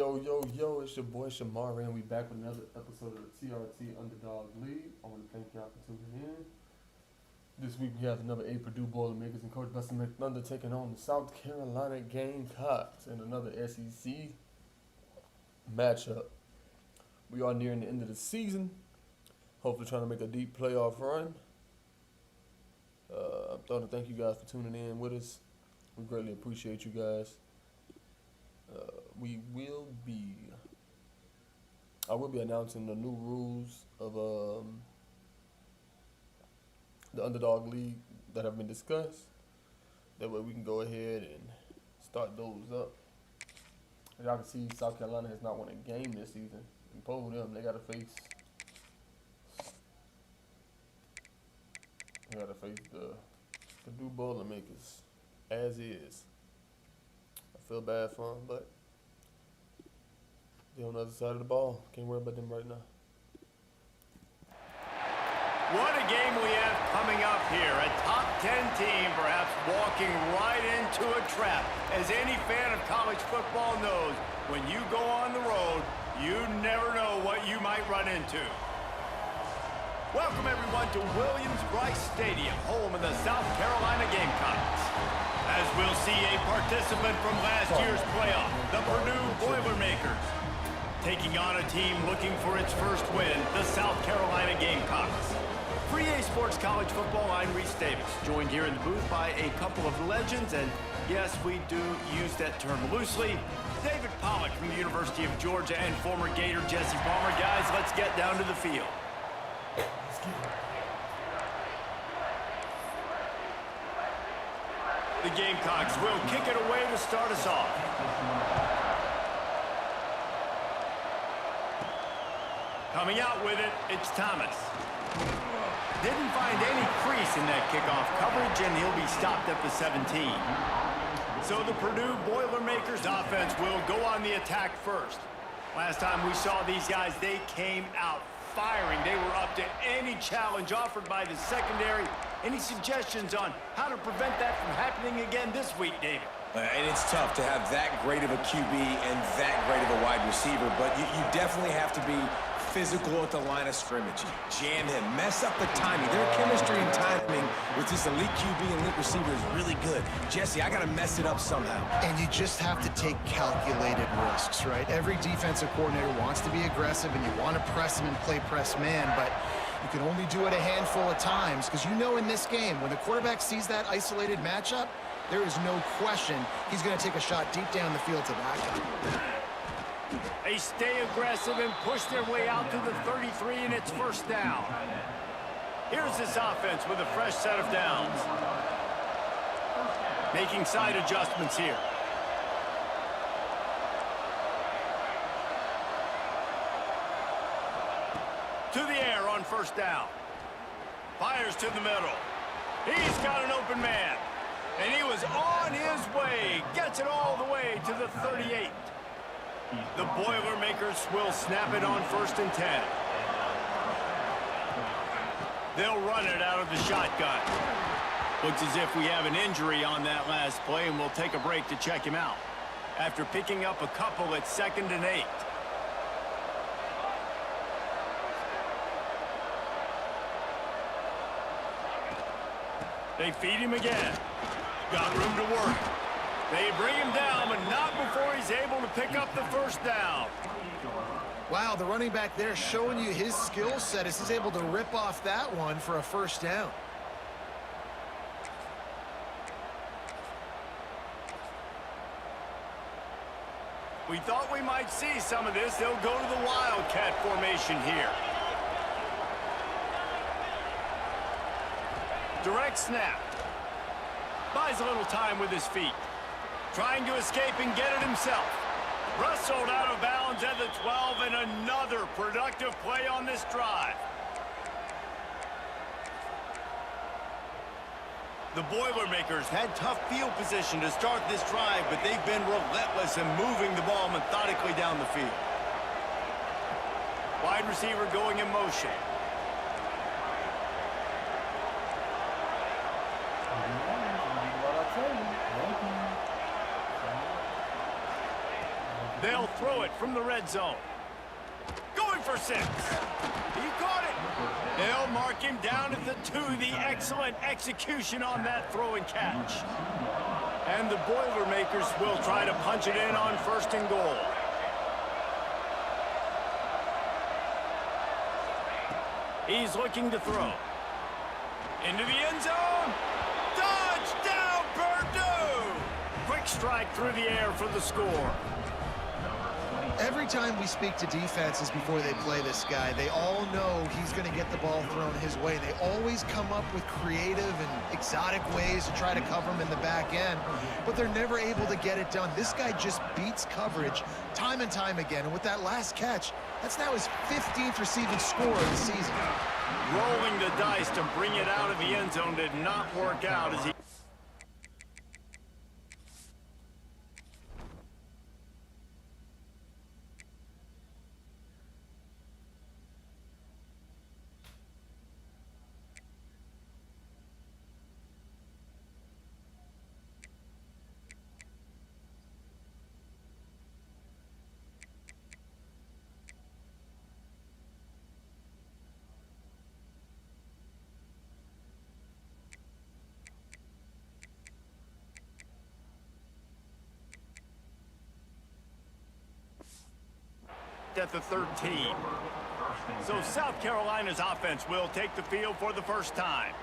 Yo, it's your boy Shamar, and we back with another episode of the TRT Underdog League. I want to thank y'all for tuning in. This week we have another Purdue Boilermakers and Coach Buster McThunder taking on the South Carolina Gamecocks in another SEC matchup. We are nearing the end of the season, hopefully trying to make a deep playoff run. I'm trying to thank you guys for tuning in with us. We greatly appreciate you guys. I will be announcing the new rules of the Underdog League that have been discussed. That way we can go ahead and start those up. As y'all can see, South Carolina has not won a game this season. And pull them, they gotta face the Purdue Boilermakers as is. I feel bad for them, but they're on the other side of the ball. Can't worry about them right now. What a game we have coming up here. A top 10 team perhaps walking right into a trap. As any fan of college football knows, when you go on the road, you never know what you might run into. Welcome everyone to Williams-Brice Stadium, home of the South Carolina Gamecocks. As we'll see a participant from last year's playoff, the Purdue Boilermakers, taking on a team looking for its first win, the South Carolina Gamecocks. For EA Sports College Football, I'm Reese Davis, joined here in the booth by a couple of legends, and yes, we do use that term loosely. David Pollack from the University of Georgia and former Gator Jesse Palmer. Guys, let's get down to the field. The Gamecocks will kick it away to start us off. Coming out with it, it's Thomas. Didn't find any crease in that kickoff coverage, and he'll be stopped at the 17. So the Purdue Boilermakers offense will go on the attack first. Last time we saw these guys, they came out firing. They were up to any challenge offered by the secondary. Any suggestions on how to prevent that from happening again this week, David? And it's tough to have that great of a QB and that great of a wide receiver, but you definitely have to be physical at the line of scrimmage. Jam him, mess up the timing. Their chemistry and timing with this elite QB and elite receiver is really good. Jesse, I got to mess it up somehow. And you just have to take calculated risks, right? Every defensive coordinator wants to be aggressive, and you want to press him and play press man, but you can only do it a handful of times, because you know in this game, when the quarterback sees that isolated matchup, there is no question he's going to take a shot deep down the field to that guy. They stay aggressive and push their way out to the 33, and it's first down. Here's this offense with a fresh set of downs. Making side adjustments here. To the air on first down. Fires to the middle. He's got an open man. And he was on his way. Gets it all the way to the 38. The Boilermakers will snap it on first and 10. They'll run it out of the shotgun. Looks as if we have an injury on that last play, and we'll take a break to check him out. After picking up a couple at 2nd and 8. They feed him again. Got room to work. They bring him down, but not before he's able to pick up the first down. Wow, the running back there showing you his skill set as he's able to rip off that one for a first down. We thought we might see some of this. They'll go to the Wildcat formation here. Direct snap. Buys a little time with his feet. Trying to escape and get it himself. Wrestled out of bounds at the 12, and another productive play on this drive. The Boilermakers had tough field position to start this drive, but they've been relentless in moving the ball methodically down the field. Wide receiver going in motion. They'll throw it from the red zone. Going for 6. He caught it. They'll mark him down at the 2. The excellent execution on that throw and catch. And the Boilermakers will try to punch it in on 1st and goal. He's looking to throw. Into the end zone. Touchdown, Purdue! Quick strike through the air for the score. Every time we speak to defenses before they play this guy, they all know he's going to get the ball thrown his way. They always come up with creative and exotic ways to try to cover him in the back end, but they're never able to get it done. This guy just beats coverage time and time again, and with that last catch, that's now his 15th receiving score of the season. Rolling the dice to bring it out of the end zone did not work out as he... at the 13. So South Carolina's offense will take the field for the first time.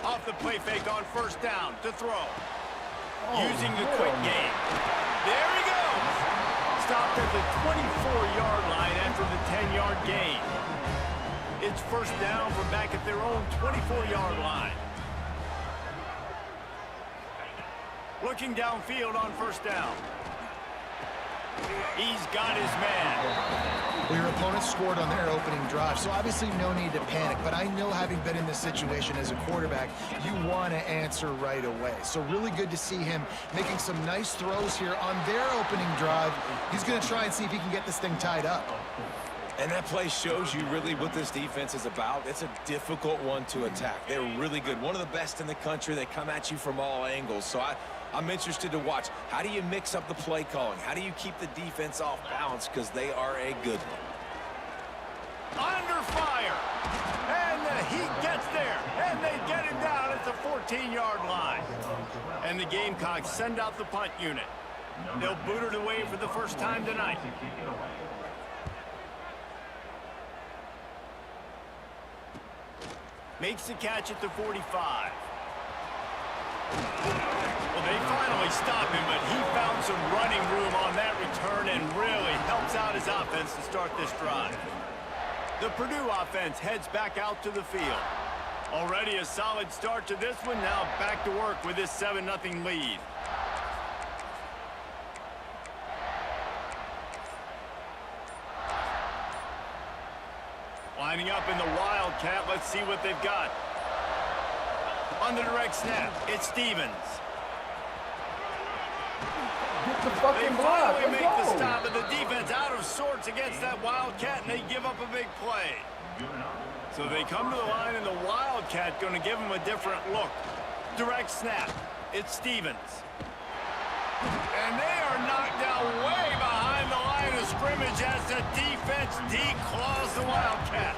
Off the play fake on 1st down to throw. Using the quick game. There he goes. Stopped at the 24-yard line after the 10-yard gain. It's 1st down from back at their own 24-yard line. Looking downfield on 1st down. He's got his man. Well, your opponent scored on their opening drive, so obviously no need to panic. But I know, having been in this situation as a quarterback, you want to answer right away. So really good to see him making some nice throws here on their opening drive. He's going to try and see if he can get this thing tied up. And that play shows you really what this defense is about. It's a difficult one to attack. They're really good. One of the best in the country. They come at you from all angles. So I'm interested to watch. How do you mix up the play calling? How do you keep the defense off balance? Because they are a good one. Under fire. And the Heat gets there. And they get him down at the 14-yard line. And the Gamecocks send out the punt unit. They'll boot it away for the first time tonight. Makes the catch at the 45. Well, they finally stop him, but he found some running room on that return and really helps out his offense to start this drive. The Purdue offense heads back out to the field. Already a solid start to this one. Now back to work with this 7-0 lead. Lining up in the Wildcat. Let's see what they've got. On the direct snap, it's Stevens. Get the fucking block. They finally make the stop, and the defense out of sorts against that Wildcat, and they give up a big play. So they come to the line, and the Wildcat going to give them a different look. Direct snap, it's Stevens. And they are knocked down way behind the line of scrimmage as the defense declaws the Wildcat.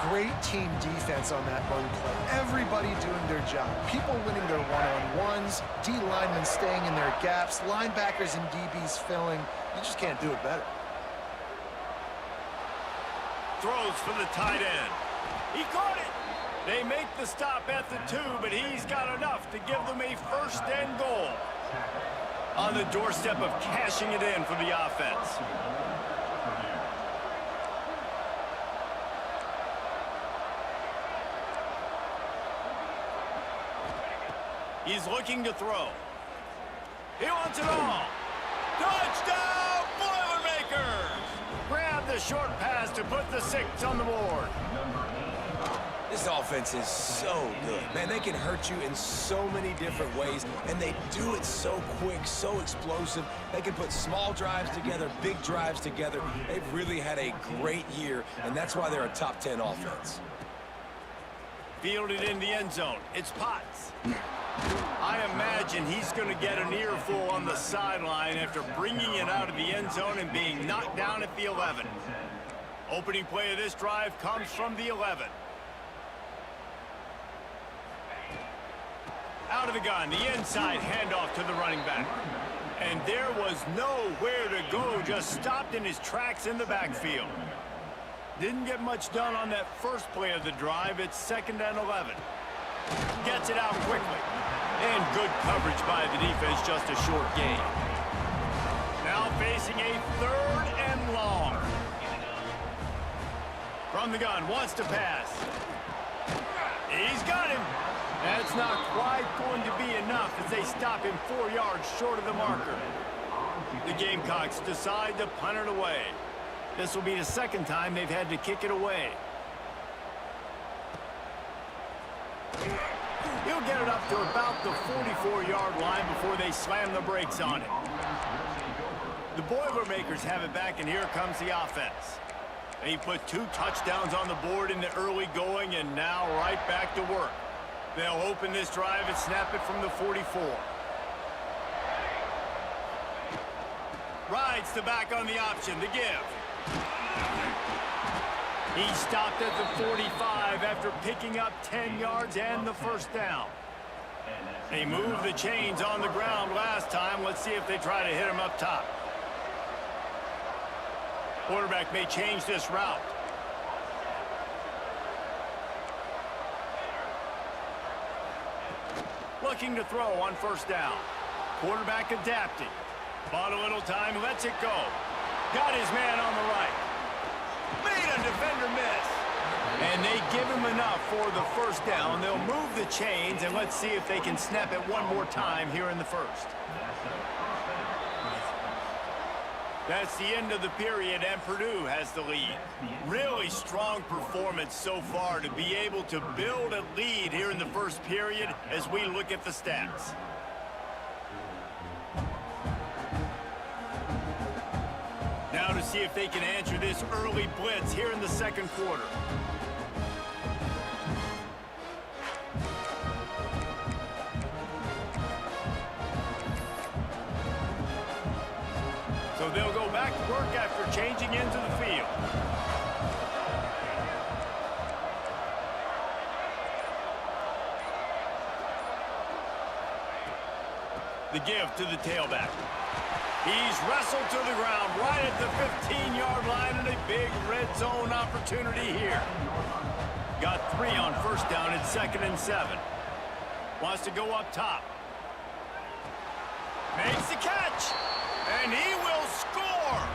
Great team defense on that run play. Everybody doing their job. People winning their one-on-ones, D linemen staying in their gaps, linebackers and DBs filling. You just can't do it better. Throws for the tight end. He caught it. They make the stop at the 2, but he's got enough to give them a 1st and goal. On the doorstep of cashing it in for the offense. He's looking to throw. He wants it all. Touchdown, Boilermakers! short pass to put the 6 on the board. This offense is so good. Man, they can hurt you in so many different ways, and they do it so quick, so explosive. They can put small drives together, big drives together. They've really had a great year, and that's why they're a top 10 offense. Fielded in the end zone. It's Potts. I imagine he's going to get an earful on the sideline after bringing it out of the end zone and being knocked down at the 11. Opening play of this drive comes from the 11. Out of the gun, the inside handoff to the running back. And there was nowhere to go, just stopped in his tracks in the backfield. Didn't get much done on that first play of the drive. It's 2nd and 11. Gets it out quickly. And good coverage by the defense, just a short gain. Now facing a 3rd and long. From the gun, wants to pass. He's got him. That's not quite going to be enough as they stop him 4 yards short of the marker. The Gamecocks decide to punt it away. This will be the 2nd time they've had to kick it away. He'll get it up to about the 44-yard line before they slam the brakes on it. The Boilermakers have it back, and here comes the offense. They put 2 touchdowns on the board in the early going, and now right back to work. They'll open this drive and snap it from the 44. Rides the back on the option, the give. He stopped at the 45 after picking up 10 yards and the 1st down. They moved the chains on the ground last time. Let's see if they try to hit him up top. Quarterback may change this route. Looking to throw on 1st down. Quarterback adapting. Bought a little time, lets it go. Got his man on the right. Made a defender miss. And they give him enough for the 1st down. They'll move the chains, and let's see if they can snap it one more time here in the 1st. That's the end of the period, and Purdue has the lead. Really strong performance so far to be able to build a lead here in the 1st period as we look at the stats. Now to see if they can answer this early blitz here in the 2nd quarter. So they'll go back to work after changing into the field. The give to the tailback. He's wrestled to the ground right at the 15-yard line, and a big red zone opportunity here. Got 3 on 1st down at 2nd and 7. Wants to go up top. Makes the catch. And he will score!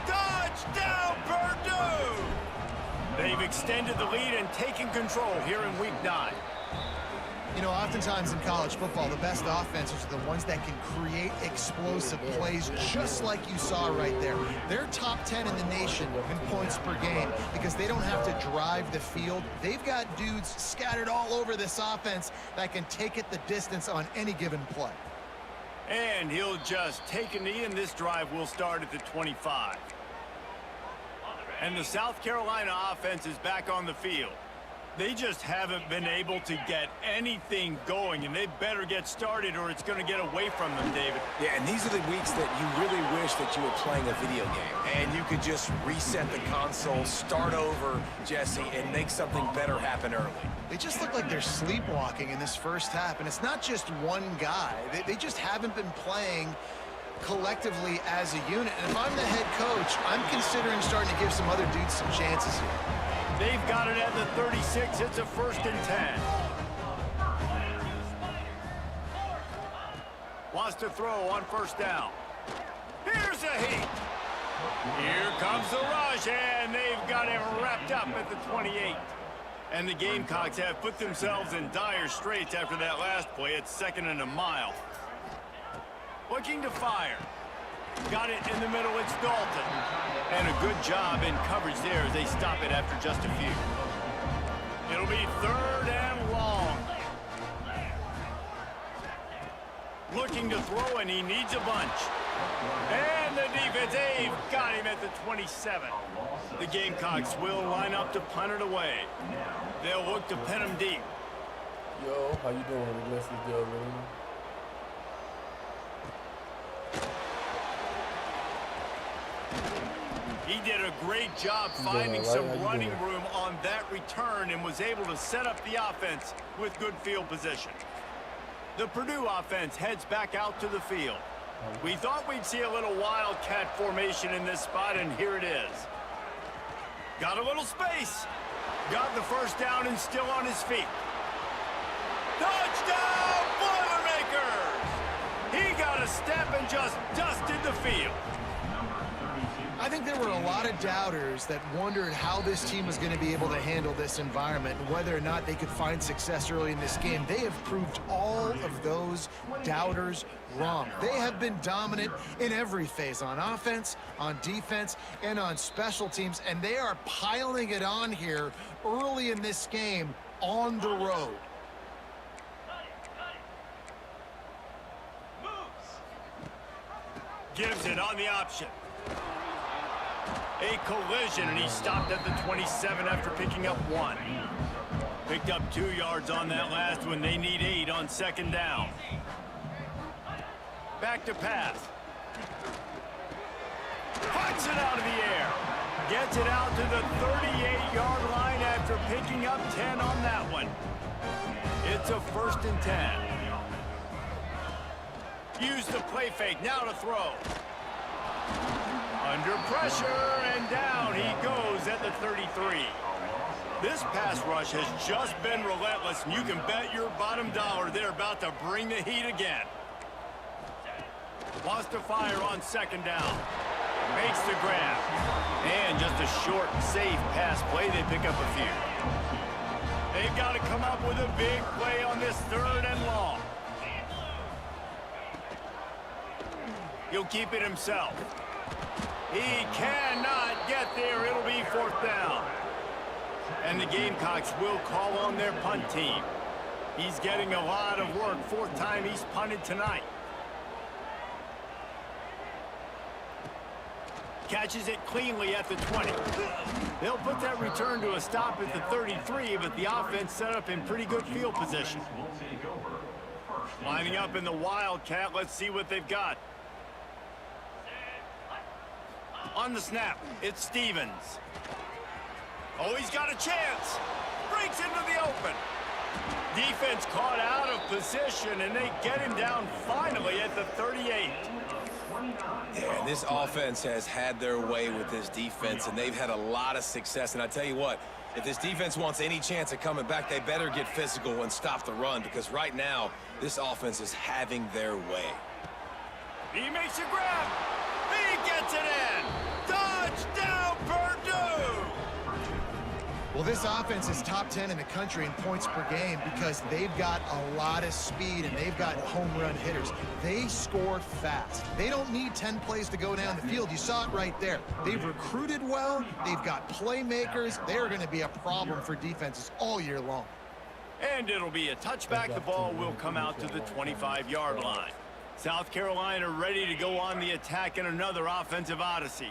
Touchdown, Purdue! They've extended the lead and taken control here in Week 9. You know, oftentimes in college football, the best offenses are the ones that can create explosive plays, just like you saw right there. They're top 10 in the nation in points per game because they don't have to drive the field. They've got dudes scattered all over this offense that can take it the distance on any given play. And he'll just take a knee, and this drive will start at the 25. And the South Carolina offense is back on the field. They just haven't been able to get anything going, and they better get started or it's going to get away from them, David. Yeah, and these are the weeks that you really wish that you were playing a video game and you could just reset the console, start over, Jesse, and make something better happen early. They just look like they're sleepwalking in this 1st half, and it's not just one guy. They just haven't been playing collectively as a unit. And if I'm the head coach, I'm considering starting to give some other dudes some chances here. They've got it at the 36. It's a 1st and 10. Wants to throw on 1st down. Here's a heat. Here comes the rush, and they've got him wrapped up at the 28. And the Gamecocks have put themselves in dire straits after that last play. It's 2nd and a mile. Looking to fire. Got it in the middle, it's Dalton. And a good job in coverage there as they stop it after just a few. It'll be 3rd and long. Looking to throw, and he needs a bunch. And the defense, they've got him at the 27. The Gamecocks will line up to punt it away. They'll look to pin him deep. Yo, how you doing? Bless this girl, man. He did a great job finding some running room on that return and was able to set up the offense with good field position. The Purdue offense heads back out to the field. We thought we'd see a little wildcat formation in this spot, and here it is. Got a little space. Got the first down and still on his feet. Touchdown, Boilermakers! He got a step and just dusted the field. I think there were a lot of doubters that wondered how this team was going to be able to handle this environment and whether or not they could find success early in this game. They have proved all of those doubters wrong. They have been dominant in every phase, on offense, on defense, and on special teams, and they are piling it on here early in this game on the road. Gives it on the option. A collision, and he stopped at the 27 after picking up 1. Picked up 2 yards on that last one. They need 8 on 2nd down. Back to pass. Puts it out of the air. Gets it out to the 38-yard line after picking up 10 on that one. It's a 1st and 10. Use the play fake, now to throw. Under pressure, and down he goes at the 33. This pass rush has just been relentless, and you can bet your bottom dollar they're about to bring the heat again. Wants to fire on 2nd down. Makes the grab. And just a short, safe pass play, they pick up a few. They've got to come up with a big play on this 3rd and long. He'll keep it himself. He cannot get there. It'll be 4th down. And the Gamecocks will call on their punt team. He's getting a lot of work. 4th time he's punted tonight. Catches it cleanly at the 20. They'll put that return to a stop at the 33, but the offense set up in pretty good field position. Lining up in the Wildcat. Let's see what they've got. On the snap, it's Stevens. Oh, he's got a chance. Breaks into the open. Defense caught out of position, and they get him down finally at the 38. Yeah, and this offense has had their way with this defense, and they've had a lot of success. And I tell you what, if this defense wants any chance of coming back, they better get physical and stop the run, because right now, this offense is having their way. He makes a grab. He gets it in. Touchdown, Purdue! Well, this offense is top 10 in the country in points per game because they've got a lot of speed and they've got home run hitters. They score fast. They don't need 10 plays to go down the field. You saw it right there. They've recruited well. They've got playmakers. They're going to be a problem for defenses all year long. And it'll be a touchback. The ball will come out to the 25-yard line. South Carolina ready to go on the attack in another offensive odyssey.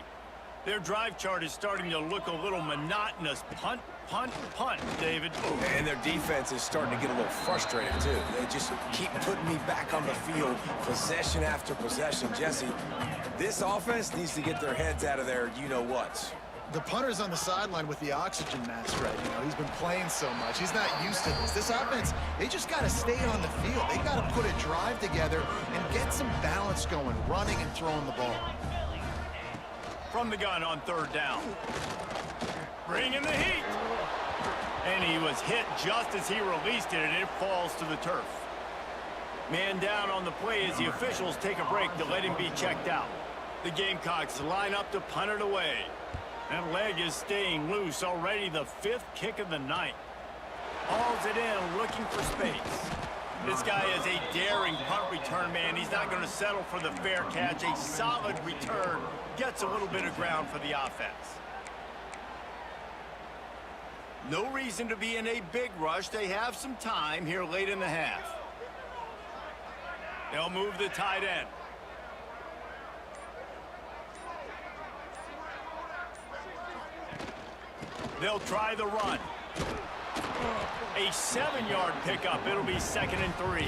Their drive chart is starting to look a little monotonous. Punt, punt, punt, David. And their defense is starting to get a little frustrated, too. They just keep putting me back on the field, possession after possession. Jesse, this offense needs to get their heads out of their you-know-whats. The punter's on the sideline with the oxygen mask right now. He's been playing so much. He's not used to this. This offense, they just got to stay on the field. They got to put a drive together and get some balance going, running and throwing the ball. From the gun on 3rd down. Bringing the heat. And he was hit just as he released it, and it falls to the turf. Man down on the play as the officials take a break to let him be checked out. The Gamecocks line up to punt it away. That leg is staying loose. Already the 5th kick of the night. Hauls it in, looking for space. This guy is a daring punt return man. He's not going to settle for the fair catch. A solid return gets a little bit of ground for the offense. No reason to be in a big rush. They have some time here late in the half. They'll move the tight end. They'll try the run. A 7-yard pickup. It'll be 2nd and 3.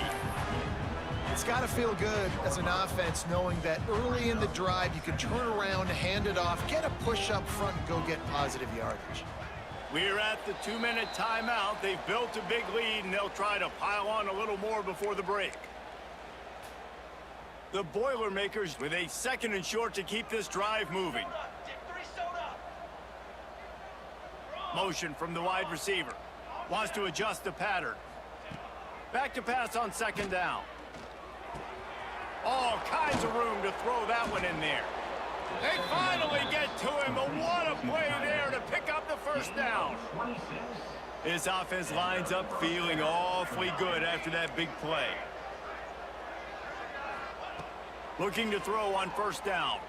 It's got to feel good as an offense knowing that early in the drive you can turn around, hand it off, get a push up front, and go get positive yardage. We're at the 2-minute timeout. They've built a big lead, and they'll try to pile on a little more before the break. The Boilermakers with a 2nd and short to keep this drive moving. Motion from the wide receiver. Wants to adjust the pattern. Back to pass on 2nd down. All kinds of room to throw that one in there. They finally get to him, but what a play there to pick up the 1st down. This offense lines up feeling awfully good after that big play. Looking to throw on 1st down.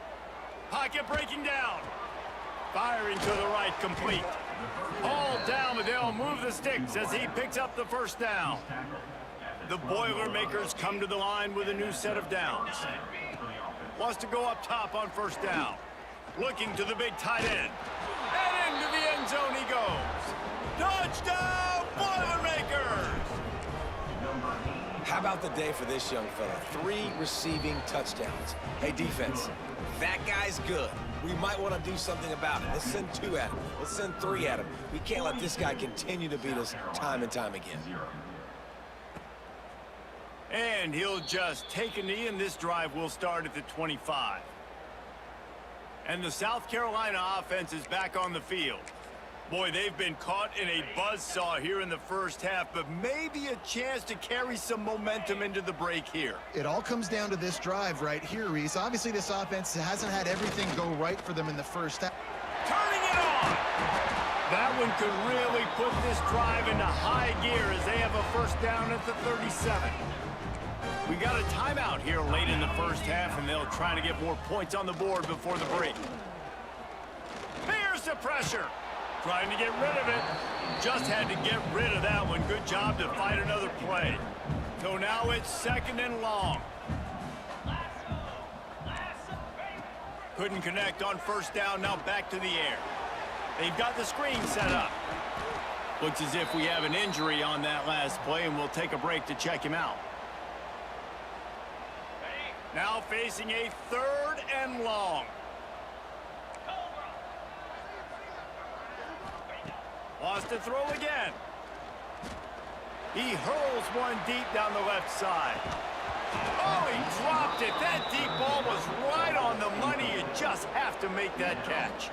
Pocket breaking down. Firing to the right, complete. Hauled down, but they'll move the sticks as he picks up the 1st down. The Boilermakers come to the line with a new set of downs. Wants to go up top on 1st down. Looking to the big tight end. And into the end zone he goes. Touchdown, Boilermakers! How about the day for this young fella? 3 receiving touchdowns. Hey, defense, that guy's good. We might want to do something about it. Let's send 2 at him. Let's send 3 at him. We can't let this guy continue to beat us time and time again. And he'll just take a knee, and this drive will start at the 25. And the South Carolina offense is back on the field. Boy, they've been caught in a buzzsaw here in the 1st half, but maybe a chance to carry some momentum into the break here. It all comes down to this drive right here, Reese. Obviously, this offense hasn't had everything go right for them in the 1st half. Turning it on! That one could really put this drive into high gear as they have a 1st down at the 37. We got a timeout here late in the 1st half, and they'll try to get more points on the board before the break. Here's the pressure. Trying to get rid of it. Just had to get rid of that one. Good job to fight another play. So now it's 2nd and long. Couldn't connect on 1st down. Now back to the air. They've got the screen set up. Looks as if we have an injury on that last play, and we'll take a break to check him out. Now facing a 3rd and long. Wants to throw again. He hurls one deep down the left side. Oh, he dropped it. That deep ball was right on the money. You just have to make that catch.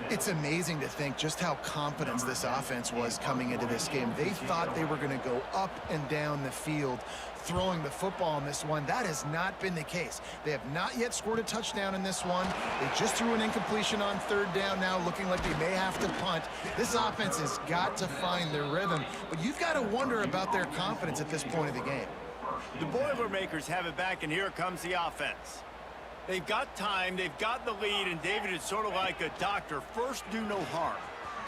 It's amazing to think just how confident this offense was coming into this game. They thought they were going to go up and down the field throwing the football in this one. That has not been the case. They have not yet scored a touchdown in this one. They just threw an incompletion on 3rd down now, looking like they may have to punt. This offense has got to find their rhythm, but you've got to wonder about their confidence at this point of the game. The Boilermakers have it back, and here comes the offense. They've got time, they've got the lead, and David is sort of like a doctor. First, do no harm.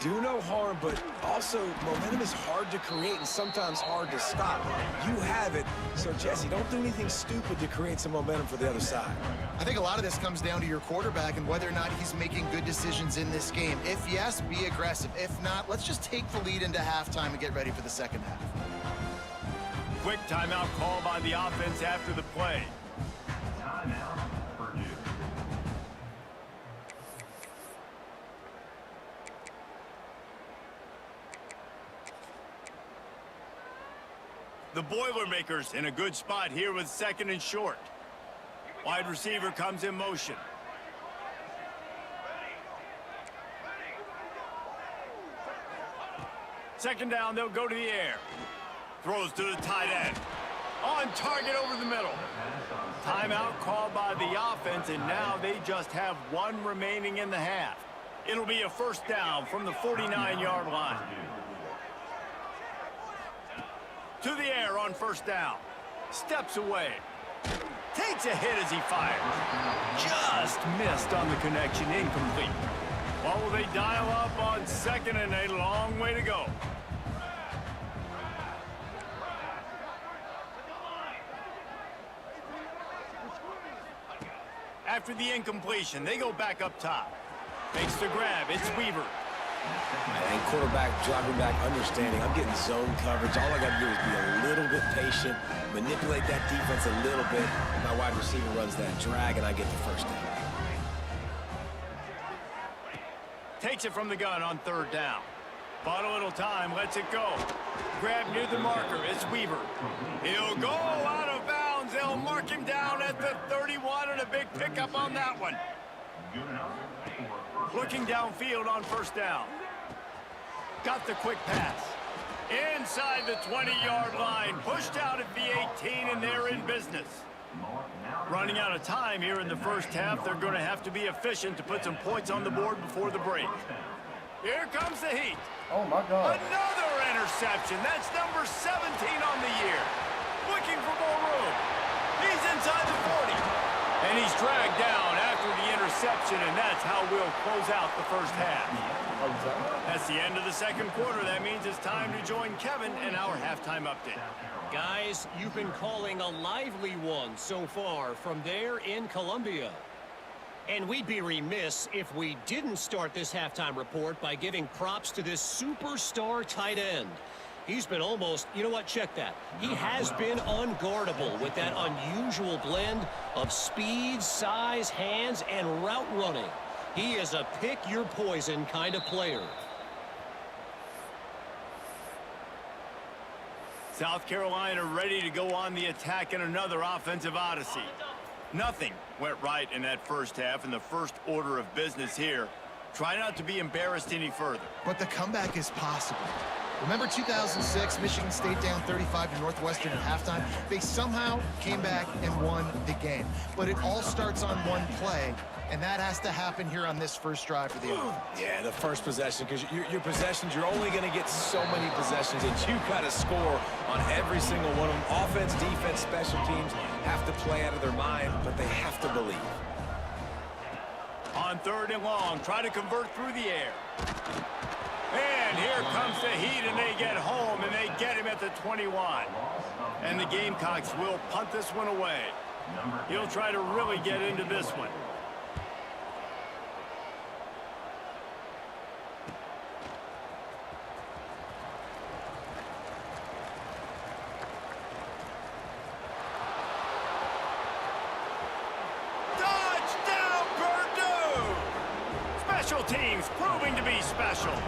Do no harm, but also momentum is hard to create and sometimes hard to stop. You have it, so Jesse, don't do anything stupid to create some momentum for the other side. I think a lot of this comes down to your quarterback and whether or not he's making good decisions in this game. If yes, be aggressive. If not, let's just take the lead into halftime and get ready for the 2nd half. Quick timeout call by the offense after the play. Timeout, Purdue. The Boilermakers in a good spot here with 2nd and short. Wide receiver comes in motion. Second down, they'll go to the air. Throws to the tight end. On target over the middle. Timeout called by the offense, and now they just have 1 remaining in the half. It'll be a 1st down from the 49-yard line. To the air on first down. Steps away. Takes a hit as he fires. Just missed on the connection, incomplete. What will they dial up on second and a long way to go? After the incompletion, they go back up top. Makes the grab. It's Weaver. And quarterback dropping back, understanding I'm getting zone coverage. All I got to do is be a little bit patient, manipulate that defense a little bit. My wide receiver runs that drag, and I get the first down. Takes it from the gun on third down. Bought a little time, lets it go. Grab near the marker, it's Weaver. He'll go out of bounds. They'll mark him down at the 31 and a big pickup on that one. Looking downfield on first down. Got the quick pass. Inside the 20-yard line. Pushed out at the 18, and they're in business. Running out of time here in the first half. They're going to have to be efficient to put some points on the board before the break. Here comes the heat. Oh, my God. Another interception. That's number 17 on the year. Looking for more room. He's inside the 40. And he's dragged down after the interception, and that's how we'll close out the first half. That's the end of the second quarter. That means it's time to join Kevin in our halftime update. Guys, you've been calling a lively one so far from there in Columbia. And we'd be remiss if we didn't start this halftime report by giving props to this superstar tight end. He's been almost, you know what, check that. He has been unguardable with that unusual blend of speed, size, hands, and route running. He is a pick-your-poison kind of player. South Carolina ready to go on the attack in another offensive odyssey. Nothing went right in that first half, and the first order of business here. Try not to be embarrassed any further. But the comeback is possible. Remember 2006, Michigan State down 35 to Northwestern at halftime? They somehow came back and won the game. But it all starts on one play, and that has to happen here on this first drive for the offense. Yeah, the first possession, because your possessions, you're only going to get so many possessions, and you got to score on every single one of them. Offense, defense, special teams have to play out of their mind, but they have to believe. On third and long, try to convert through the air. And here comes the heat, and they get home, and they get him at the 21. And the Gamecocks will punt this one away. He'll try to really get into this one. Touchdown, Purdue! Special teams proving to be special.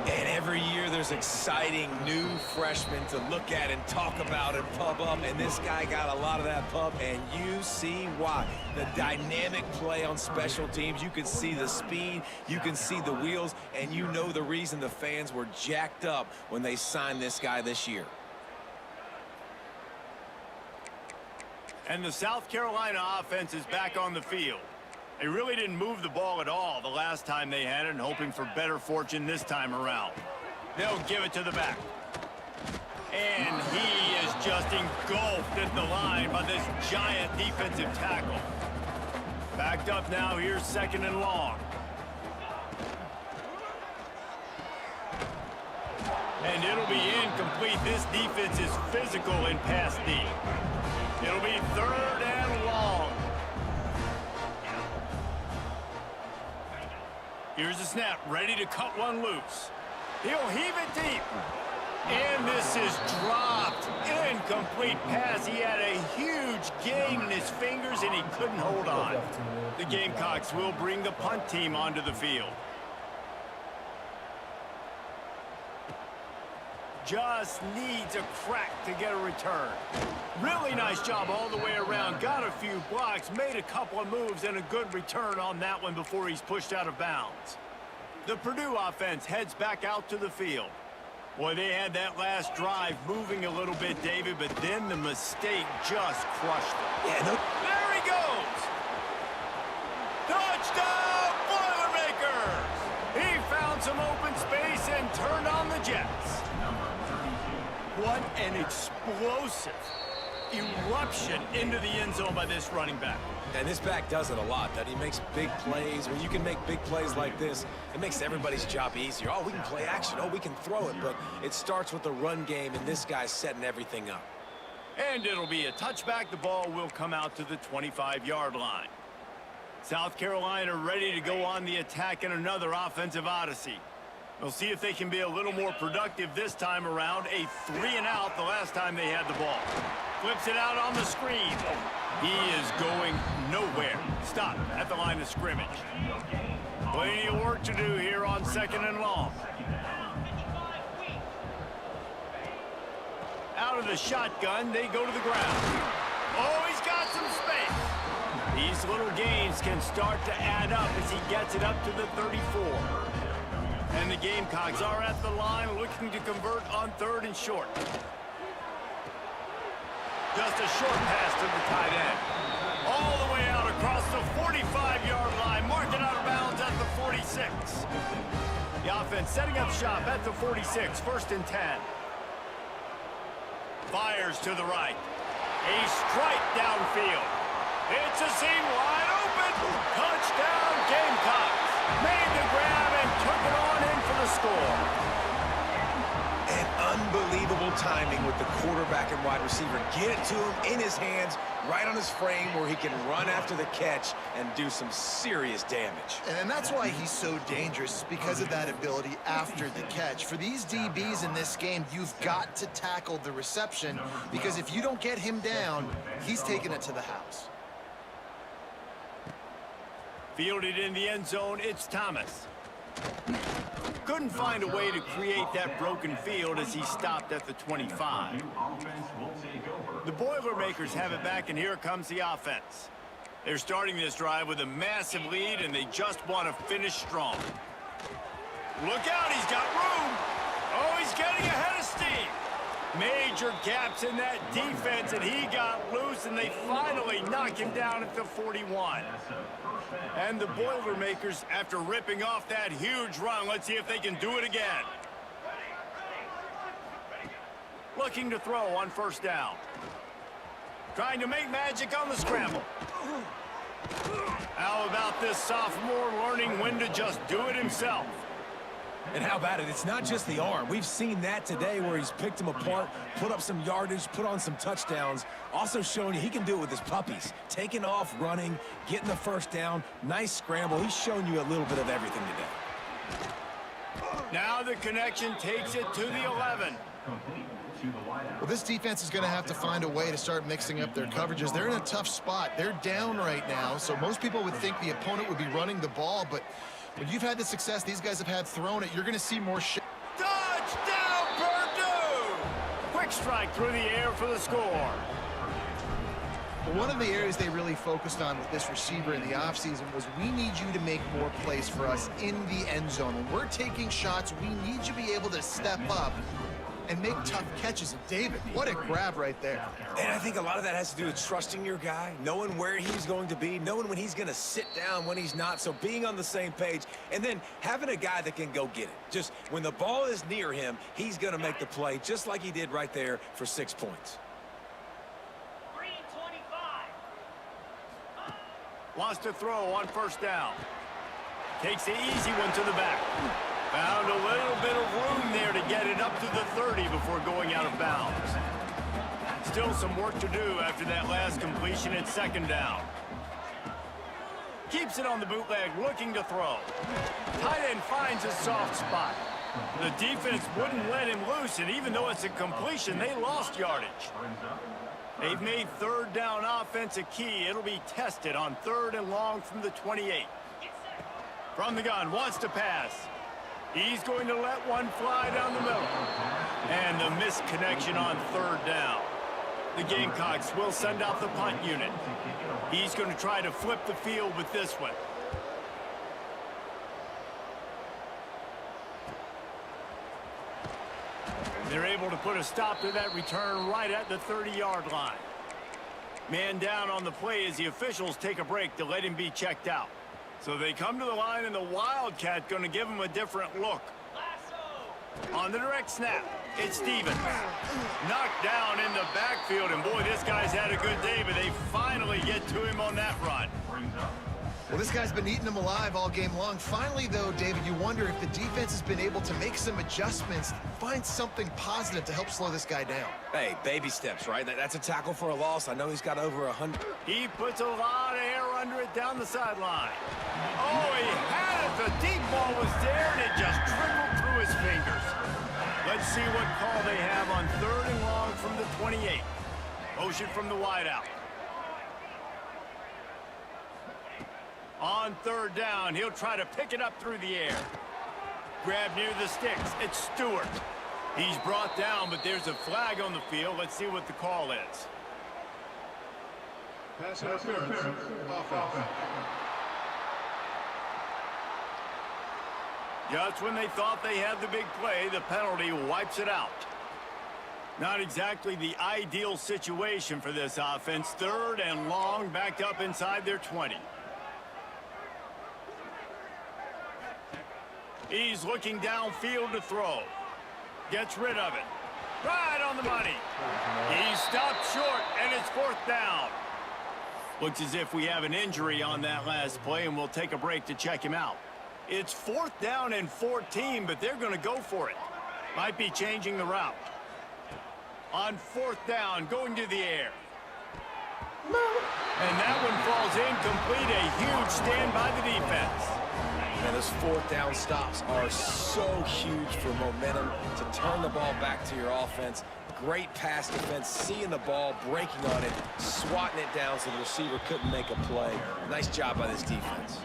And every year there's exciting new freshmen to look at and talk about and pub up, and this guy got a lot of that pub, and you see why. The dynamic play on special teams, you can see the speed, you can see the wheels, and you know the reason the fans were jacked up when they signed this guy this year. And the South Carolina offense is back on the field. They really didn't move the ball at all the last time they had it, and hoping for better fortune this time around. They'll give it to the back. And he is just engulfed at the line by this giant defensive tackle. Backed up now, here's second and long. And it'll be incomplete. This defense is physical in pass D. It'll be third and long. Here's the snap, ready to cut one loose. He'll heave it deep. And this is dropped. Incomplete pass. He had a huge gain in his fingers, and he couldn't hold on. The Gamecocks will bring the punt team onto the field. Just needs a crack to get a return. Really nice job all the way around. Got a few blocks, made a couple of moves, and a good return on that one before he's pushed out of bounds. The Purdue offense heads back out to the field. Boy, they had that last drive moving a little bit, David, but then the mistake just crushed them. Yeah, There he goes! Touchdown, Boilermakers! He found some open space and turned on the Jets. What an explosive eruption into the end zone by this running back. And this back does it a lot, that he makes big plays. When you can make big plays like this, it makes everybody's job easier. Oh, we can play action. Oh, we can throw it. But it starts with the run game, and this guy's setting everything up. And it'll be a touchback. The ball will come out to the 25-yard line. South Carolina ready to go on the attack in another offensive odyssey. We'll see if they can be a little more productive this time around. A 3-and-out the last time they had the ball. Flips it out on the screen. He is going nowhere. Stop at the line of scrimmage. Plenty of work to do here on 2nd and long. Out of the shotgun, they go to the ground. Oh, he's got some space. These little gains can start to add up as he gets it up to the 34. And the Gamecocks are at the line looking to convert on 3rd and short. Just a short pass to the tight end. All the way out across the 45-yard line. Marked it out of bounds at the 46. The offense setting up shop at the 46. 1st and 10. Fires to the right. A strike downfield. It's a seam wide open. Touchdown Gamecocks. Made the grab and took it on in for the score. And unbelievable timing with the quarterback and wide receiver. Get it to him in his hands, right on his frame where he can run after the catch and do some serious damage. And that's why he's so dangerous, because of that ability after the catch. For these DBs in this game, you've got to tackle the reception, because if you don't get him down, he's taking it to the house. Fielded in the end zone, it's Thomas. Couldn't find a way to create that broken field as he stopped at the 25. The Boilermakers have it back, and here comes the offense. They're starting this drive with a massive lead, and they just want to finish strong. Look out, he's got room. Oh, he's getting ahead of steam. Major gaps in that defense, and he got loose, and they finally knock him down at the 41. And the Boilermakers, after ripping off that huge run, let's see if they can do it again. Looking to throw on 1st down. Trying to make magic on the scramble. How about this sophomore learning when to just do it himself? And how about it? It's not just the arm. We've seen that today where he's picked them apart, put up some yardage, put on some touchdowns. Also showing you he can do it with his puppies. Taking off, running, getting the 1st down. Nice scramble. He's shown you a little bit of everything today. Now the connection takes it to the 11. Well, this defense is going to have to find a way to start mixing up their coverages. They're in a tough spot. They're down right now, so most people would think the opponent would be running the ball, but when you've had the success these guys have had throwing it, you're going to see more shit. Touchdown, Purdue! Quick strike through the air for the score. Well, one of the areas they really focused on with this receiver in the offseason was we need you to make more plays for us in the end zone. When we're taking shots, we need you to be able to step up and make tough catches. And David, what a grab right there. And I think a lot of that has to do with trusting your guy, knowing where he's going to be, knowing when he's going to sit down, when he's not. So being on the same page, and then having a guy that can go get it. Just when the ball is near him, he's going to make the play, just like he did right there for 6 points. Wants to throw on 1st down. Takes the easy one to the back. Found a little bit of room there to get it up to the 30 before going out of bounds. Still some work to do after that last completion at 2nd down. Keeps it on the bootleg, looking to throw. Tight end finds a soft spot. The defense wouldn't let him loose, and even though it's a completion, they lost yardage. They've made 3rd down offense a key. It'll be tested on 3rd and long from the 28. From the gun, wants to pass. He's going to let one fly down the middle. And the misconnection on 3rd down. The Gamecocks will send out the punt unit. He's going to try to flip the field with this one. They're able to put a stop to that return right at the 30-yard line. Man down on the play as the officials take a break to let him be checked out. So they come to the line, and the Wildcat going to give him a different look. On the direct snap, It's Stevens. Knocked down in the backfield, and boy, this guy's had a good day, but they finally get to him on that run. Well, this guy's been eating them alive all game long. Finally, though, David, you wonder if the defense has been able to make some adjustments, find something positive to help slow this guy down. Hey, baby steps, right? That's a tackle for a loss. I know he's got over 100. He puts a lot of air under it down the sideline. Oh, he had it. The deep ball was there, and it just trickled through his fingers. Let's see what call they have on 3rd and long from the 28. Motion from the wideout. On 3rd down, he'll try to pick it up through the air. Grab near the sticks. It's Stewart. He's brought down, but there's a flag on the field. Let's see what the call is. Pass interference. Offense. Just when they thought they had the big play, the penalty wipes it out. Not exactly the ideal situation for this offense. 3rd and long, backed up inside their 20. He's looking downfield to throw. Gets rid of it. Right on the money. He stopped short, and it's 4th down. Looks as if we have an injury on that last play, and we'll take a break to check him out. It's 4th down and 14, but they're going to go for it. Might be changing the route. On 4th down, going to the air. And that one falls incomplete. A huge stand by the defense. Man, those 4th down stops are so huge for momentum to turn the ball back to your offense. Great pass defense, seeing the ball, breaking on it, swatting it down so the receiver couldn't make a play. Nice job by this defense.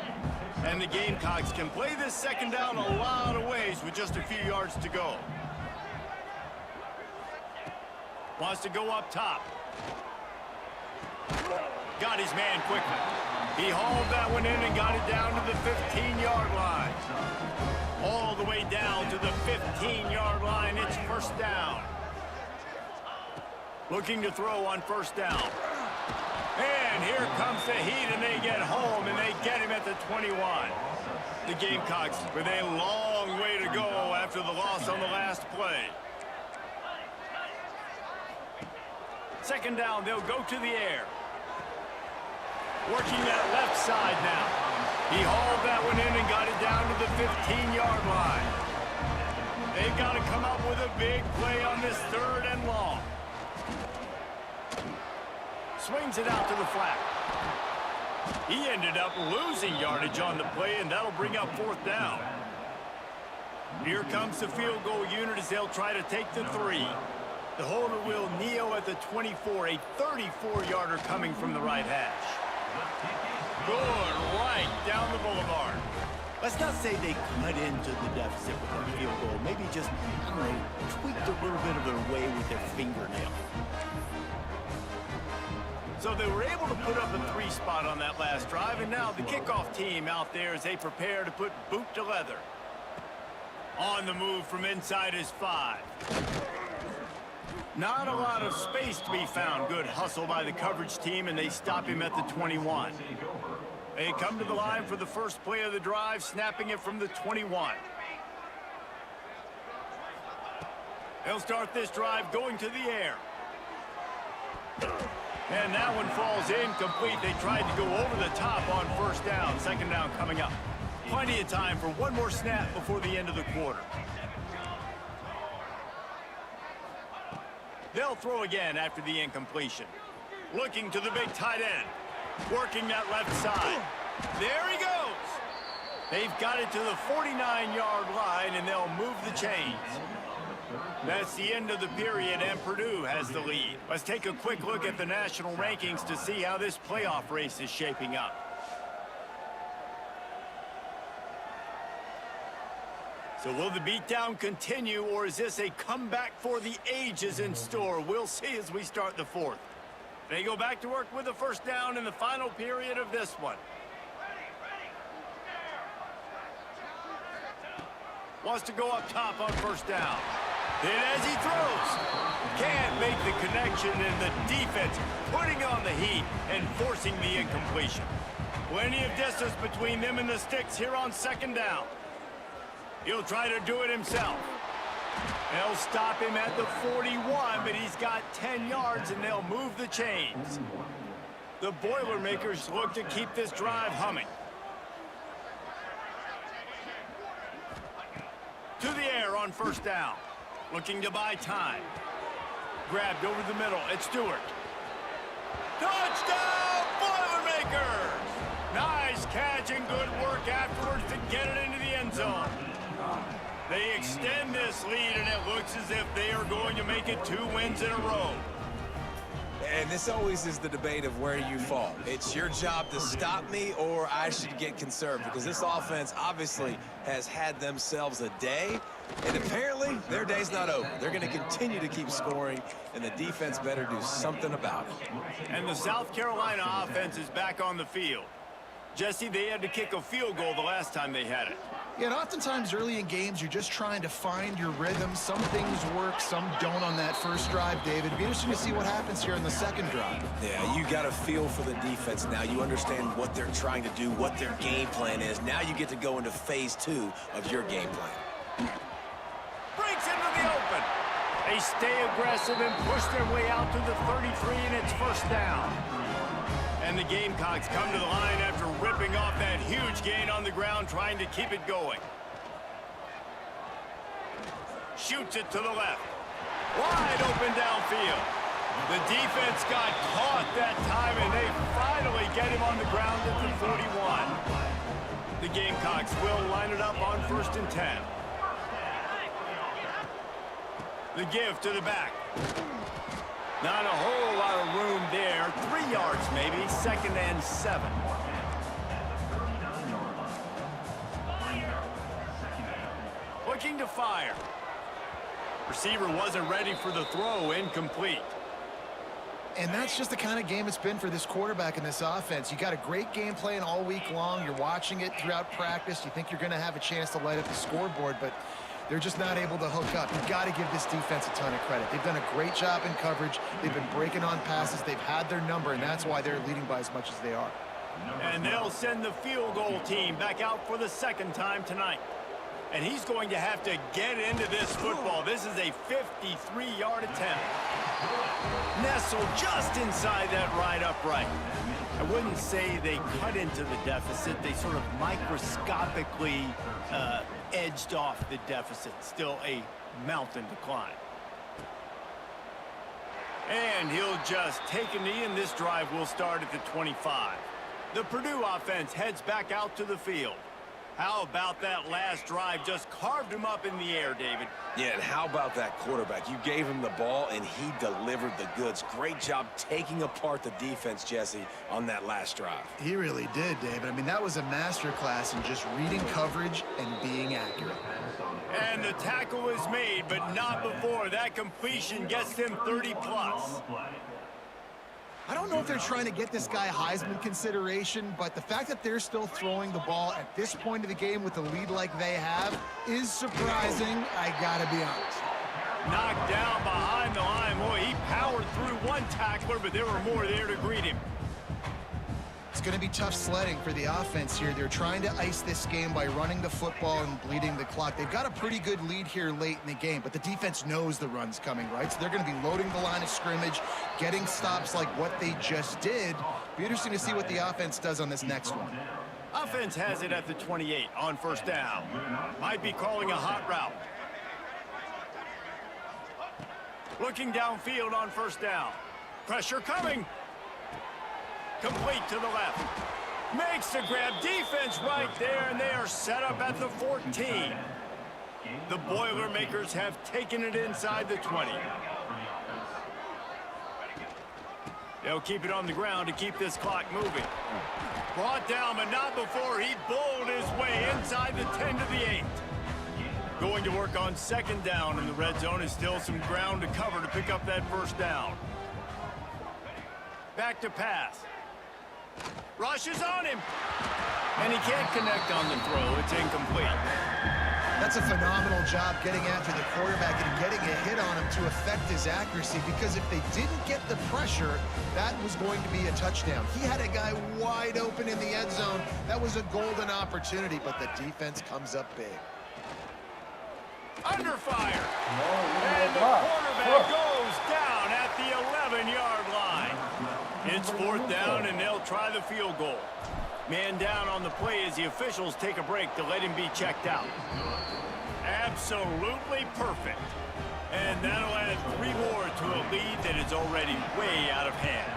And the Gamecocks can play this 2nd down a lot of ways with just a few yards to go. Wants to go up top. Got his man quickly. He hauled that one in and got it down to the 15-yard line. All the way down to the 15-yard line. It's 1st down. Looking to throw on 1st down. And here comes the heat, and they get home, and they get him at the 21. The Gamecocks with a long way to go after the loss on the last play. 2nd down, they'll go to the air. Working that left side now. He hauled that one in and got it down to the 15-yard line. They've got to come up with a big play on this 3rd and long. Swings it out to the flat. He ended up losing yardage on the play, and that'll bring up 4th down. Here comes the field goal unit as they'll try to take the 3. The holder will kneel at the 24, a 34-yarder coming from the right hash. Good right down the boulevard. Let's not say they cut into the deficit with their field goal. Maybe just, I don't know, tweaked a little bit of their way with their fingernail. So they were able to put up a 3 spot on that last drive, and now the kickoff team out there as they prepare to put boot to leather. On the move from inside his 5. Not a lot of space to be found. Good hustle by the coverage team, and they stop him at the 21. They come to the line for the first play of the drive, snapping it from the 21. They'll start this drive going to the air. And that one falls incomplete. They tried to go over the top on 1st down. 2nd down coming up. Plenty of time for one more snap before the end of the quarter. They'll throw again after the incompletion. Looking to the big tight end. Working that left side. There he goes. They've got it to the 49-yard line, and they'll move the chains. That's the end of the period, and Purdue has the lead. Let's take a quick look at the national rankings to see how this playoff race is shaping up. So will the beatdown continue, or is this a comeback for the ages in store? We'll see as we start the 4th. They go back to work with a 1st down in the final period of this one. Wants to go up top on 1st down. Then as he throws, can't make the connection, and the defense putting on the heat and forcing the incompletion. Plenty of distance between them and the sticks here on 2nd down. He'll try to do it himself. They'll stop him at the 41, but he's got 10 yards, and they'll move the chains. The Boilermakers look to keep this drive humming. To the air on first down. Looking to buy time. Grabbed over the middle. It's Stewart. Touchdown, Boilermakers! Nice catch and good work afterwards to get it into the end zone. They extend this lead, and it looks as if they are going to make it 2 wins in a row. And this always is the debate of where you fall. It's your job to stop me, or I should get conserved, because this offense obviously has had themselves a day, and apparently their day's not over. They're going to continue to keep scoring, and the defense better do something about it. And the South Carolina offense is back on the field. Jesse, they had to kick a field goal the last time they had it. Yeah, and oftentimes early in games, you're just trying to find your rhythm. Some things work, some don't on that first drive, David. It'd be interesting to see what happens here in the second drive. Yeah, you got a feel for the defense now. You understand what they're trying to do, what their game plan is. Now you get to go into phase 2 of your game plan. Breaks into the open. They stay aggressive and push their way out to the 33, and it's first down. And the Gamecocks come to the line after ripping off that huge gain on the ground, trying to keep it going. Shoots it to the left. Wide open downfield. The defense got caught that time, and they finally get him on the ground at the 41. The Gamecocks will line it up on 1st and 10. The give to the back. Not a whole lot of room there. 3 yards maybe. 2nd and 7. Looking to fire. Receiver wasn't ready for the throw. Incomplete. And that's just the kind of game it's been for this quarterback in this offense. You got a great game plan all week long. You're watching it throughout practice. You think you're going to have a chance to light up the scoreboard, but they're just not able to hook up. You've got to give this defense a ton of credit. They've done a great job in coverage. They've been breaking on passes. They've had their number, and that's why they're leading by as much as they are. And they'll send the field goal team back out for the 2nd time tonight. And he's going to have to get into this football. This is a 53-yard attempt. Nestled just inside that right upright. I wouldn't say they cut into the deficit. They sort of microscopically edged off the deficit. Still a mountain to climb. And he'll just take a knee, and this drive will start at the 25. The Purdue offense heads back out to the field. How about that last drive? Just carved him up in the air, David. Yeah, and how about that quarterback? You gave him the ball, and he delivered the goods. Great job taking apart the defense, Jesse, on that last drive. He really did, David. I mean, that was a masterclass in just reading coverage and being accurate. And the tackle is made, but not before. That completion gets them 30-plus. I don't know if they're trying to get this guy Heisman consideration, but the fact that they're still throwing the ball at this point of the game with a lead like they have is surprising, I gotta be honest. Knocked down behind the line. Boy, he powered through one tackler, but there were more there to greet him. It's going to be tough sledding for the offense here. They're trying to ice this game by running the football and bleeding the clock. They've got a pretty good lead here late in the game, but the defense knows the run's coming, right? So they're going to be loading the line of scrimmage, getting stops like what they just did. Be interesting to see what the offense does on this next one. Offense has it at the 28 on 1st down. Might be calling a hot route. Looking downfield on 1st down. Pressure coming. Complete to the left. Makes the grab. Defense right there, and they are set up at the 14. The Boilermakers have taken it inside the 20. They'll keep it on the ground to keep this clock moving. Brought down, but not before he bowled his way inside the 10 to the 8. Going to work on 2nd down in the red zone. Is still some ground to cover to pick up that 1st down. Back to pass. Rushes on him. And he can't connect on the throw. It's incomplete. That's a phenomenal job getting after the quarterback and getting a hit on him to affect his accuracy, because if they didn't get the pressure, that was going to be a touchdown. He had a guy wide open in the end zone. That was a golden opportunity, but the defense comes up big. Under fire. No, And the quarterback goes down at the 11-yard line. It's 4th down, and they'll try the field goal. Man down on the play as the officials take a break to let him be checked out. Absolutely perfect. And that'll add 3 more to a lead that is already way out of hand.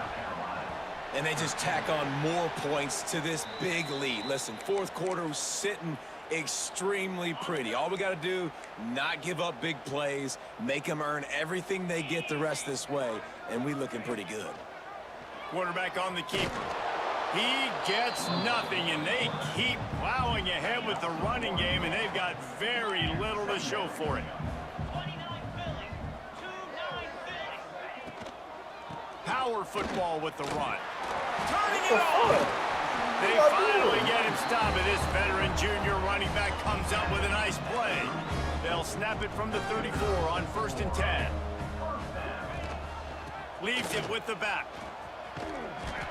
And they just tack on more points to this big lead. Listen, 4th quarter was sitting extremely pretty. All we got to do, not give up big plays, make them earn everything they get the rest this way, and we looking pretty good. Quarterback on the keeper. He gets nothing, and they keep plowing ahead with the running game, and they've got very little to show for it. Power football with the run. Turning it on. They finally get him stopped, and this veteran junior running back comes up with a nice play. They'll snap it from the 34 on 1st and 10. Leaves it with the back.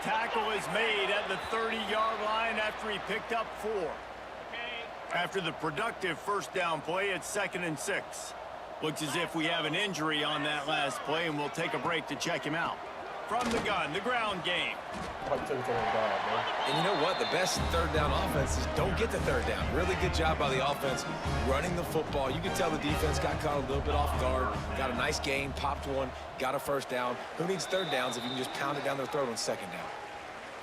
Tackle is made at the 30-yard line after he picked up 4. After the productive 1st down play, it's 2nd and 6. Looks as if we have an injury on that last play, and we'll take a break to check him out. From the gun, the ground game. And you know what? The best 3rd down offense is don't get the 3rd down. Really good job by the offense running the football. You can tell the defense got caught a little bit off guard. Got a nice gain, popped one, got a 1st down. Who needs 3rd downs if you can just pound it down their throat on 2nd down?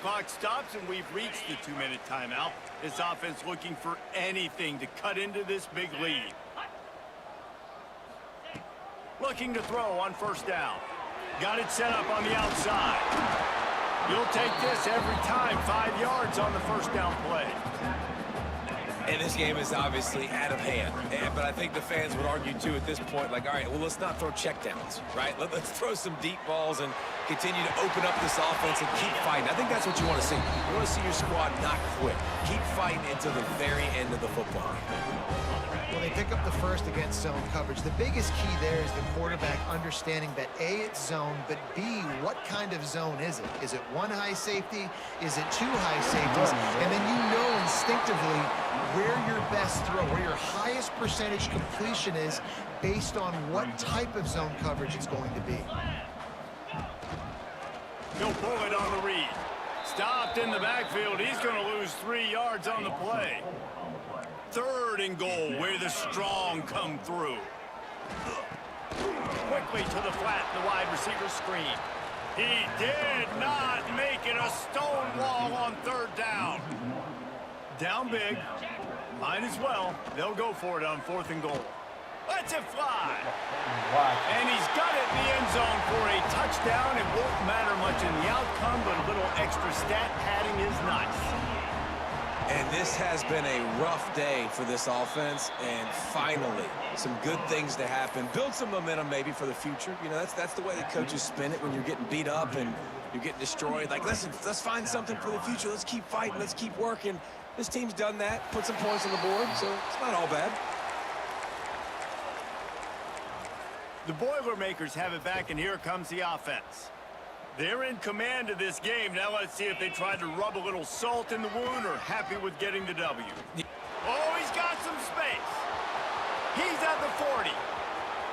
Clock stops, and we've reached the 2-minute timeout. This offense looking for anything to cut into this big lead. Looking to throw on 1st down. Got it set up on the outside. You'll take this every time. 5 yards on the 1st down play. And this game is obviously out of hand. But I think the fans would argue, too, at this point, like, all right, well, let's not throw checkdowns, right? Let's throw some deep balls and continue to open up this offense and keep fighting. I think that's what you want to see. You want to see your squad not quit. Keep fighting until the very end of the football game. Well, they pick up the 1st against zone coverage. The biggest key there is the quarterback understanding that A, it's zone, but B, what kind of zone is it? Is it 1 high safety? Is it 2 high safeties? And then you know instinctively where your best throw, where your highest percentage completion is based on what type of zone coverage it's going to be. He'll pull it on the read. Stopped in the backfield. He's going to lose 3 yards on the play. 3rd and goal, where the strong come through. Quickly to the flat, the wide receiver screen. He did not make it a stone wall on 3rd down. Down big. Might as well. They'll go for it on 4th and goal. Let's it fly. And he's got it in the end zone for a touchdown. It won't matter much in the outcome, but a little extra stat padding is nice. And this has been a rough day for this offense, and finally, some good things to happen. Build some momentum maybe for the future. You know, that's the way the coaches spin it when you're getting beat up and you're getting destroyed. Like, listen, let's find something for the future. Let's keep fighting. Let's keep working. This team's done that, put some points on the board, so it's not all bad. The Boilermakers have it back, and here comes the offense. They're in command of this game. Now let's see if they try to rub a little salt in the wound or happy with getting the W. Oh, he's got some space. He's at the 40.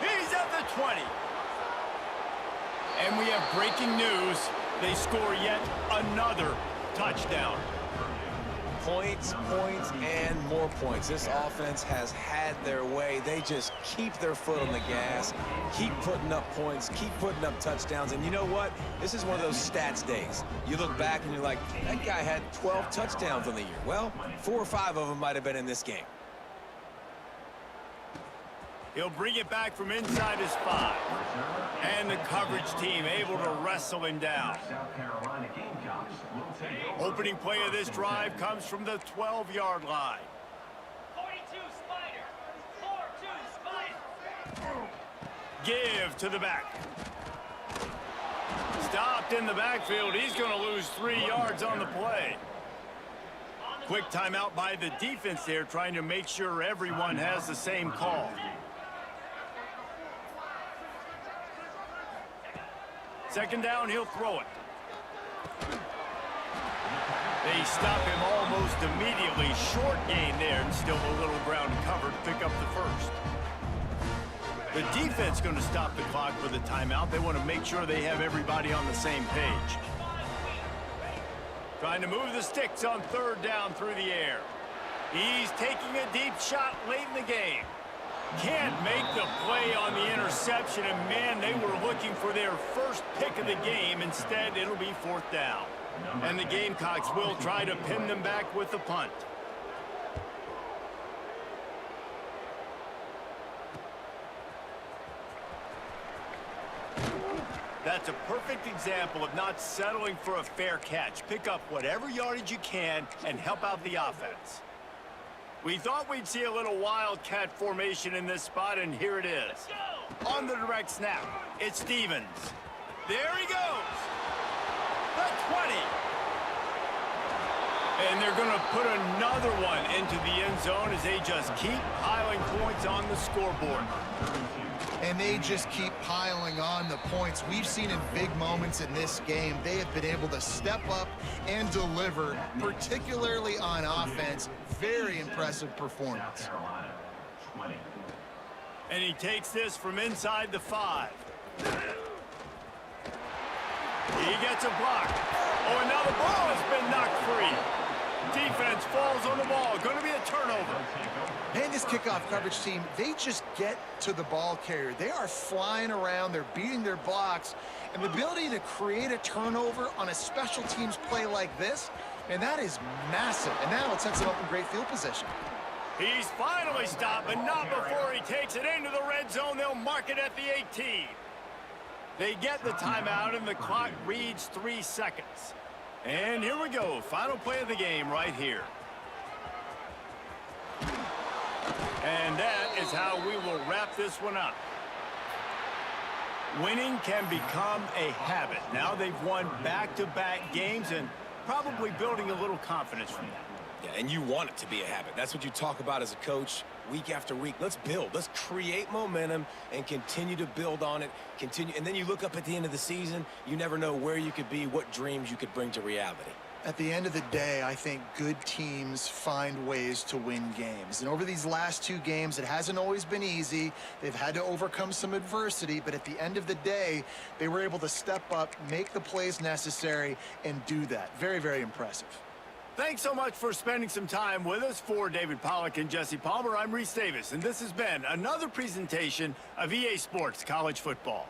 He's at the 20. And we have breaking news. They score yet another touchdown. Points, points, and more points. This offense has had their way. They just keep their foot on the gas, keep putting up points, keep putting up touchdowns. And you know what? This is one of those stats days. You look back and you're like, that guy had 12 touchdowns on the year. Well, 4 or 5 of them might have been in this game. He'll bring it back from inside his 5. And the coverage team able to wrestle him down. South Carolina Gamecocks will take over. Opening play of this drive comes from the 12-yard line. 42 Spider. 4-2 Spider. Give to the back. Stopped in the backfield. He's going to lose 3 yards on the play. Quick timeout by the defense there, trying to make sure everyone has the same call. Second down, he'll throw it. They stop him almost immediately. Short gain there, and still a little ground cover to pick up the 1st. The defense going to stop the clock with a timeout. They want to make sure they have everybody on the same page. Trying to move the sticks on third down through the air. He's taking a deep shot late in the game. Can't make the play on the interception, and man, they were looking for their first pick of the game. Instead, it'll be fourth down. And the Gamecocks will try to pin them back with the punt. That's a perfect example of not settling for a fair catch. Pick up whatever yardage you can and help out the offense. We thought we'd see a little wildcat formation in this spot, and here it is. On the direct snap, it's Stevens. There he goes. The 20. And they're going to put another one into the end zone as they just keep piling points on the scoreboard. And they just keep piling on the points. We've seen in big moments in this game, they have been able to step up and deliver, particularly on offense. Very impressive performance. South Carolina, 20. And he takes this from inside the 5. He gets a block. Oh, and now the ball has been knocked free. Defense falls on the ball. Going to be a turnover. And this kickoff coverage team, they just get to the ball carrier. They are flying around. They're beating their blocks. And the ability to create a turnover on a special teams play like this, and that is massive. And now it sets them up in great field position. He's finally stopped, but not before he takes it into the red zone. They'll mark it at the 18. They get the timeout, and the clock reads 3 seconds. And here we go. Final play of the game right here. And that is how we will wrap this one up. Winning can become a habit. Now they've won back-to-back games and probably building a little confidence from that. Yeah, and you want it to be a habit. That's what you talk about as a coach week after week. Let's build. Let's create momentum and continue to build on it. Continue, and then you look up at the end of the season, you never know where you could be, what dreams you could bring to reality. At the end of the day, I think good teams find ways to win games. And over these last 2 games, it hasn't always been easy. They've had to overcome some adversity, but at the end of the day, they were able to step up, make the plays necessary, and do that. Very, very impressive. Thanks so much for spending some time with us. For David Pollack and Jesse Palmer, I'm Reese Davis, and this has been another presentation of EA Sports College Football.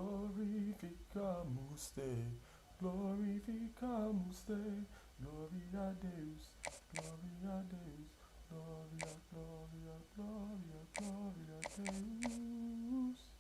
glorificamos te, glorificamos te, gloria a Deus, gloria a Deus, gloria, gloria, gloria, gloria a Deus.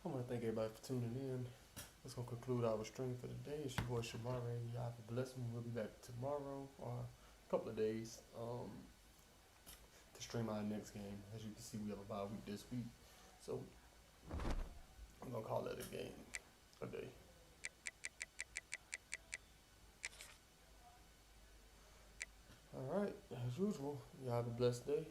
I want to thank everybody for tuning in. That's going to conclude our stream for today. It's your boy Shamar, and y'all have a blessed one. We'll be back tomorrow or a couple of days to stream our next game. As you can see, we have a bye week this week. So I'm going to call that a game, a day. All right, as usual, y'all have a blessed day.